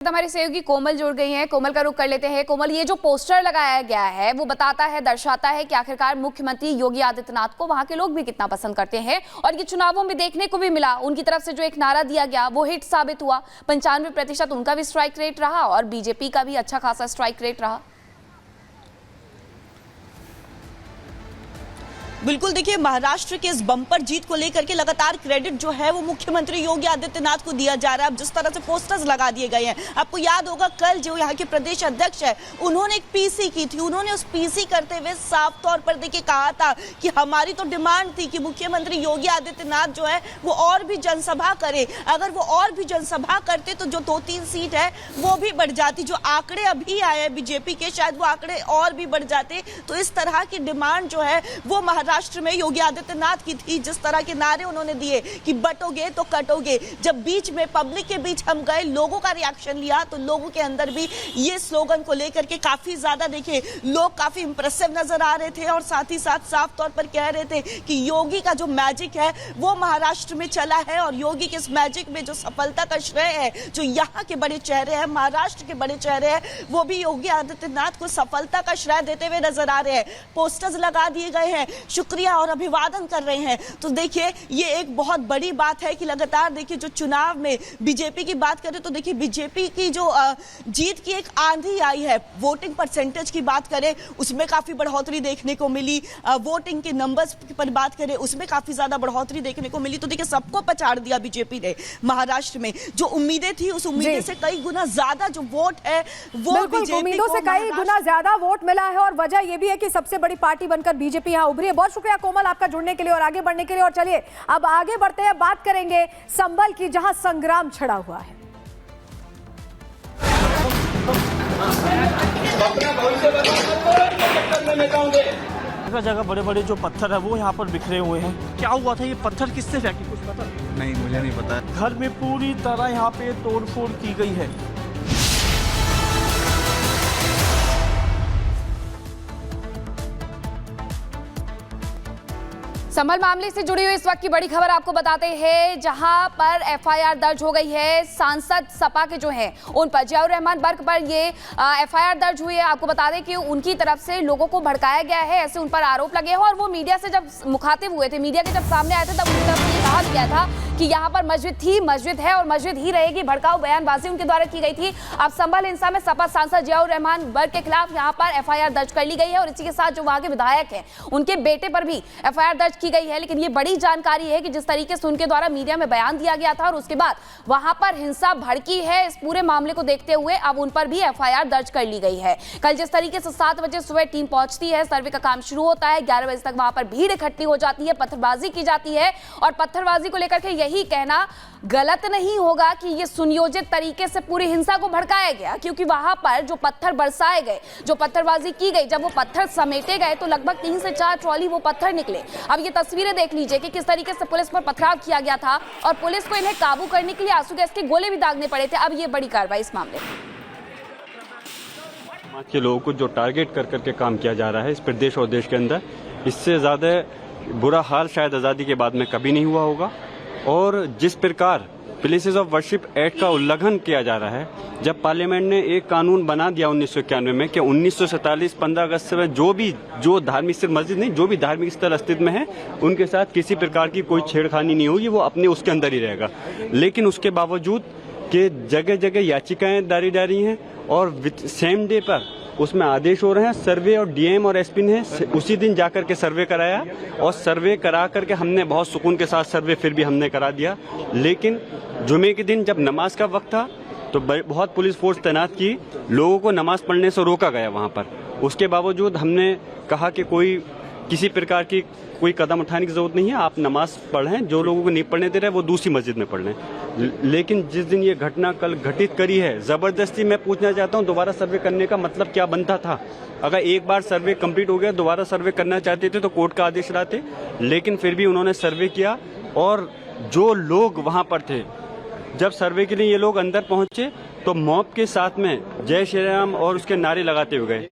हमारे सहयोगी कोमल जुड़ गई हैं। कोमल का रुख कर लेते हैं। कोमल, ये जो पोस्टर लगाया गया है वो बताता है, दर्शाता है कि आखिरकार मुख्यमंत्री योगी आदित्यनाथ को वहां के लोग भी कितना पसंद करते हैं। और ये चुनावों में देखने को भी मिला, उनकी तरफ से जो एक नारा दिया गया वो हिट साबित हुआ। 95% उनका भी स्ट्राइक रेट रहा और बीजेपी का भी अच्छा खासा स्ट्राइक रेट रहा। बिल्कुल, देखिए महाराष्ट्र के इस बम्पर जीत को लेकर के लगातार क्रेडिट जो है वो मुख्यमंत्री योगी आदित्यनाथ को दिया जा रहा है। अब जिस तरह से पोस्टर्स लगा दिए गए हैं, आपको याद होगा कल जो यहाँ के प्रदेश अध्यक्ष है उन्होंने एक पीसी की थी। उन्होंने उस पीसी करते हुए साफ तौर पर देखिए कहा था कि हमारी तो डिमांड थी कि मुख्यमंत्री योगी आदित्यनाथ जो है वो और भी जनसभा करे। अगर वो और भी जनसभा करते तो जो 2-3 सीट है वो भी बढ़ जाती। जो आंकड़े अभी आए हैं बीजेपी के, शायद वो आंकड़े और भी बढ़ जाते। तो इस तरह की डिमांड जो है वो महाराष्ट्र में योगी आदित्यनाथ की थी। जिस तरह के नारे उन्होंने दिए कि बटोगे तो कटोगे, जब बीच में पब्लिक के बीच हम गए, लोगों का रिएक्शन लिया तो लोगों के अंदर भी ये स्लोगन को लेकर के काफी ज्यादा देखिए लोग काफी इंप्रेसिव नजर आ रहे थे और साथ ही साथ साफ तौर पर कह रहे थे कि योगी का जो मैजिक है वो महाराष्ट्र में चला है और योगी के इस मैजिक में जो सफलता का श्रेय है, जो यहाँ के बड़े चेहरे हैं, महाराष्ट्र के बड़े चेहरे हैं, वो भी योगी आदित्यनाथ को सफलता का श्रेय देते हुए नजर आ रहे हैं। पोस्टर्स लगा दिए गए हैं, शुक्रिया और अभिवादन कर रहे हैं। तो देखिए ये एक बहुत बड़ी बात है कि लगातार देखिए जो चुनाव में बीजेपी की बात करें तो देखिए बीजेपी की जो जीत की एक आंधी आई है। वोटिंग परसेंटेज की बात करें उसमें काफी बढ़ोतरी देखने को मिली, वोटिंग के नंबर्स पर बात करें उसमें काफी ज्यादा बढ़ोतरी देखने को मिली। तो देखिए सबको पछाड़ दिया बीजेपी ने महाराष्ट्र में। जो उम्मीदें थी उस उम्मीदें से कई गुना ज्यादा जो वोट है वो बीजेपी उम्मीदों से कई गुना ज्यादा वोट मिला है और वजह यह भी है कि सबसे बड़ी पार्टी बनकर बीजेपी यहाँ उभरी है। बहुत शुक्रिया कोमल आपका जुड़ने के लिए और आगे बढ़ने के लिए। और चलिए अब आगे बढ़ते हैं, बात करेंगे संभल की जहां संग्राम छिड़ा हुआ है। जगह जगह बड़े बड़े जो पत्थर है वो यहाँ पर बिखरे हुए हैं। क्या हुआ था, ये पत्थर किससे फेंके कुछ पता नहीं, मुझे नहीं पता। घर में पूरी तरह यहाँ पे तोड़फोड़ की गई है। संभल मामले से जुड़ी हुई इस वक्त की बड़ी खबर आपको बताते हैं, जहां पर एफआईआर दर्ज हो गई है सांसद सपा के जो हैं उन पर, जियाउर रहमान बर्क पर ये एफआईआर दर्ज हुई है। आपको बता दें कि उनकी तरफ से लोगों को भड़काया गया है, ऐसे उन पर आरोप लगे हैं। और वो मीडिया से जब मुखातिब हुए थे, मीडिया के जब सामने आए थे, तब उनकी तरफ से ये कहा गया था कि यहाँ पर मस्जिद थी, मस्जिद है और मस्जिद ही रहेगी। भड़काऊ बयानबाजी उनके द्वारा की गई थी। अब संभल हिंसा में सपा सांसद जियाउर रहमान बर्क के खिलाफ यहाँ पर एफआईआर दर्ज कर ली गई है और इसी के साथ जो वहाँ के विधायक हैं उनके बेटे पर भी एफआईआर दर्ज की गई है। लेकिन ये बड़ी जानकारी है कि जिस तरीके से उनके द्वारा मीडिया में बयान दिया गया था और उसके बाद वहां पर हिंसा भड़की है, इस पूरे मामले को देखते हुए अब उन पर भी एफआईआर दर्ज कर ली गई है। कल जिस तरीके से 7 बजे सुबह टीम पहुंचती है, सर्वे का काम शुरू होता है, 11 बजे तक वहां पर भीड़ इकट्ठी हो जाती है, पत्थरबाजी की जाती है। और पत्थरबाजी को लेकर के यही कहना गलत नहीं होगा कि ये सुनियोजित तरीके से पूरी हिंसा को भड़काया गया, क्योंकि वहां पर जो पत्थर बरसाए गए, जो पत्थरबाजी की गई, जब वो पत्थर समेटे गए तो लगभग 3 से 4 ट्रॉली वो पत्थर निकले। अब ये तस्वीरें देख लीजिए कि किस तरीके से पुलिस पर पथराव किया गया था और पुलिस को इन्हें काबू करने के लिए आंसू गैस के गोले भी दागने पड़े थे। अब ये बड़ी कार्रवाई इस मामले में। समाज के लोगों को जो टारगेट कर करके काम किया जा रहा है इस प्रदेश और देश के अंदर, इससे ज़्यादा बुरा हाल शायद आज़ादी के बाद में कभी नहीं हुआ होगा। और जिस प्रकार प्लेसेस ऑफ वर्शिप एक्ट का उल्लंघन किया जा रहा है, जब पार्लियामेंट ने एक कानून बना दिया 1991 में कि 1947 15 अगस्त से जो धार्मिक स्थल, मस्जिद नहीं, जो भी धार्मिक स्थल अस्तित्व में है उनके साथ किसी प्रकार की कोई छेड़खानी नहीं होगी, वो अपने उसके अंदर ही रहेगा। लेकिन उसके बावजूद कि जगह जगह याचिकाएं दारी जा रही हैं और सेम डे पर उसमें आदेश हो रहे हैं। सर्वे और डीएम और एसपी ने उसी दिन जाकर के सर्वे कराया और सर्वे करा करके हमने बहुत सुकून के साथ सर्वे फिर भी हमने करा दिया। लेकिन जुमे के दिन जब नमाज का वक्त था तो बहुत पुलिस फोर्स तैनात की, लोगों को नमाज पढ़ने से रोका गया वहाँ पर। उसके बावजूद हमने कहा कि किसी प्रकार की कोई कदम उठाने की जरूरत नहीं है, आप नमाज पढ़ें, जो लोगों को नहीं पढ़ने दे रहे वो दूसरी मस्जिद में पढ़ लें। लेकिन जिस दिन ये घटना कल घटित करी है, जबरदस्ती मैं पूछना चाहता हूँ, दोबारा सर्वे करने का मतलब क्या बनता था? अगर एक बार सर्वे कंप्लीट हो गया, दोबारा सर्वे करना चाहते थे तो कोर्ट का आदेश लाते, लेकिन फिर भी उन्होंने सर्वे किया। और जो लोग वहाँ पर थे, जब सर्वे के लिए ये लोग अंदर पहुंचे तो मॉब के साथ में जय श्री राम और उसके नारे लगाते हुए गए।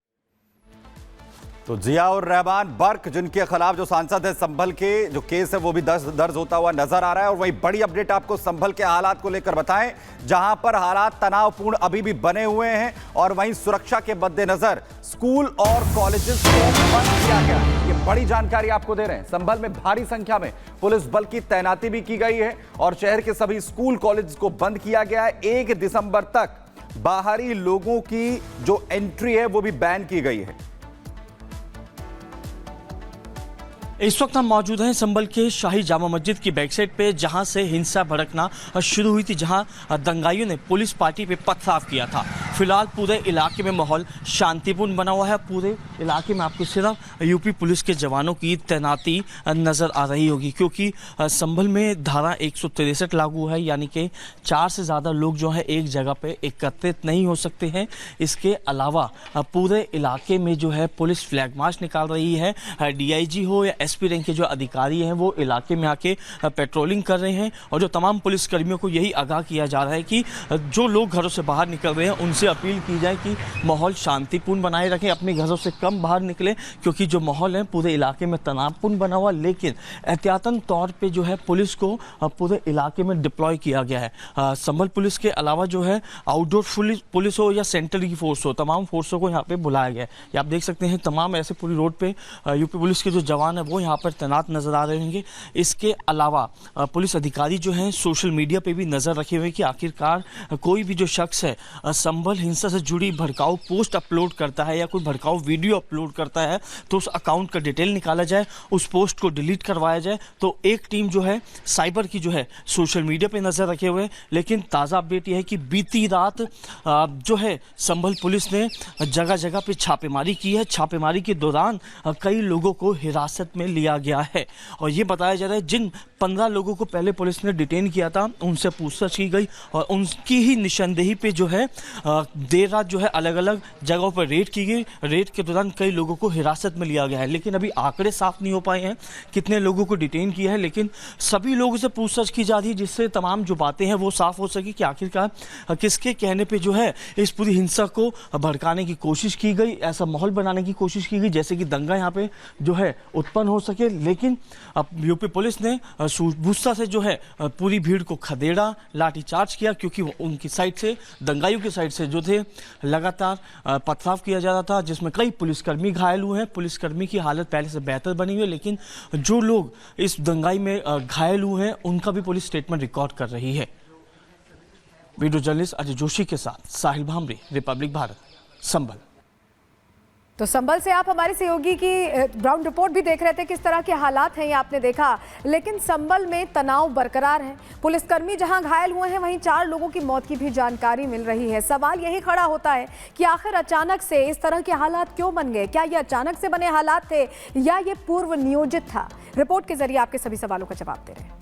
तो जियाउर रहमान बर्क, जिनके खिलाफ जो सांसद है संभल के जो केस है वो भी दर्ज होता हुआ नजर आ रहा है। और वही बड़ी अपडेट आपको संभल के हालात को लेकर बताएं, जहां पर हालात तनावपूर्ण अभी भी बने हुए हैं और वहीं सुरक्षा के मद्देनजर स्कूल और कॉलेजेस को बंद किया गया। ये बड़ी जानकारी आपको दे रहे हैं। संभल में भारी संख्या में पुलिस बल की तैनाती भी की गई है और शहर के सभी स्कूल कॉलेज को बंद किया गया है। 1 दिसंबर तक बाहरी लोगों की जो एंट्री है वो भी बैन की गई है। इस वक्त हम मौजूद हैं संभल के शाही जामा मस्जिद की बैक साइड पे, जहां से हिंसा भड़कना शुरू हुई थी, जहां दंगाइयों ने पुलिस पार्टी पे पथराव किया था। फिलहाल पूरे इलाके में माहौल शांतिपूर्ण बना हुआ है। पूरे इलाके में आपको सिर्फ यूपी पुलिस के जवानों की तैनाती नजर आ रही होगी, क्योंकि संभल में धारा 163 लागू है, यानी कि 4 से ज़्यादा लोग जो है एक जगह पे एकत्रित नहीं हो सकते हैं। इसके अलावा पूरे इलाके में जो है पुलिस फ्लैग मार्च निकाल रही है। DIG हो या SP रैंक के जो अधिकारी हैं वो इलाके में आके पेट्रोलिंग कर रहे हैं और जो तमाम पुलिस कर्मियों को यही आगाह किया जा रहा है कि जो लोग घरों से बाहर निकल रहे हैं उनसे अपील की जाए कि माहौल शांतिपूर्ण बनाए रखें, अपने घरों से कम बाहर निकलें, क्योंकि जो माहौल है पूरे इलाके में तनावपूर्ण बना हुआ। लेकिन एहतियातन तौर पर जो है पुलिस को पूरे इलाके में डिप्लॉय किया गया है। संभल पुलिस के अलावा जो है आउटडोर पुलिस हो या सेंट्रल की फोर्स हो, तमाम फोर्सों को यहाँ पे बुलाया गया है। ये आप देख सकते हैं तमाम ऐसे पूरी रोड पे यूपी पुलिस के जो जवान है वो यहाँ पर तैनात नजर आ रहे होंगे। इसके अलावा पुलिस अधिकारी जो हैं सोशल मीडिया पे भी नजर रखे हुए कि आखिरकार कोई भी जो शख्स है संभल हिंसा से जुड़ी भड़काऊ पोस्ट अपलोड करता है या कोई भड़काऊ वीडियो अपलोड करता है तो उस अकाउंट का डिटेल निकाला जाए, उस पोस्ट को डिलीट करवाया जाए। तो एक टीम जो है साइबर की जो है सोशल मीडिया पे नजर रखे हुए। लेकिन ताज़ा अपडेट यह है कि बीती रात जो है संभल पुलिस ने जगह जगह पे छापेमारी की है। छापेमारी के दौरान कई लोगों को हिरासत में लिया गया है और ये बताया जा रहा है जिन 15 लोगों को पहले पुलिस ने डिटेन किया था उनसे पूछताछ की गई और उनकी ही निशानदेही पे जो है देर रात जो है अलग अलग जगहों पर रेड की गई। रेड के दौरान कई लोगों को हिरासत में लिया गया है, लेकिन अभी आंकड़े साफ नहीं हो पाए हैं कितने लोगों को डिटेन किया है। लेकिन सभी लोगों से पूछताछ की जा रही है जिससे तमाम जो बातें हैं वो साफ हो सके कि आखिरकार किसके कहने पर जो है इस पूरी हिंसा को भड़काने की कोशिश की गई, ऐसा माहौल बनाने की कोशिश की गई जैसे कि दंगा यहाँ पे जो है उत्पन्न हो सके। लेकिन अब यूपी पुलिस ने सूझबूझता से जो है पूरी भीड़ को खदेड़ा, लाठीचार्ज किया, क्योंकि उनकी साइड से दंगाइयों की साइड से जो थे लगातार पथराव किया जा रहा था जिसमें कई पुलिसकर्मी घायल हुए हैं। पुलिसकर्मी की हालत पहले से बेहतर बनी हुई है, लेकिन जो लोग इस दंगाई में घायल हुए हैं उनका भी पुलिस स्टेटमेंट रिकॉर्ड कर रही है। वीडियो जर्नलिस्ट अजय जोशी के साथ साहिल भामरे, रिपब्लिक भारत, संभल। तो संभल से आप हमारे सहयोगी की ग्राउंड रिपोर्ट भी देख रहे थे, किस तरह के हालात हैं ये आपने देखा। लेकिन संभल में तनाव बरकरार है, पुलिसकर्मी जहां घायल हुए हैं वहीं 4 लोगों की मौत की भी जानकारी मिल रही है। सवाल यही खड़ा होता है कि आखिर अचानक से इस तरह के हालात क्यों बन गए? क्या ये अचानक से बने हालात थे या ये पूर्व नियोजित था? रिपोर्ट के जरिए आपके सभी सवालों का जवाब दे रहे हैं।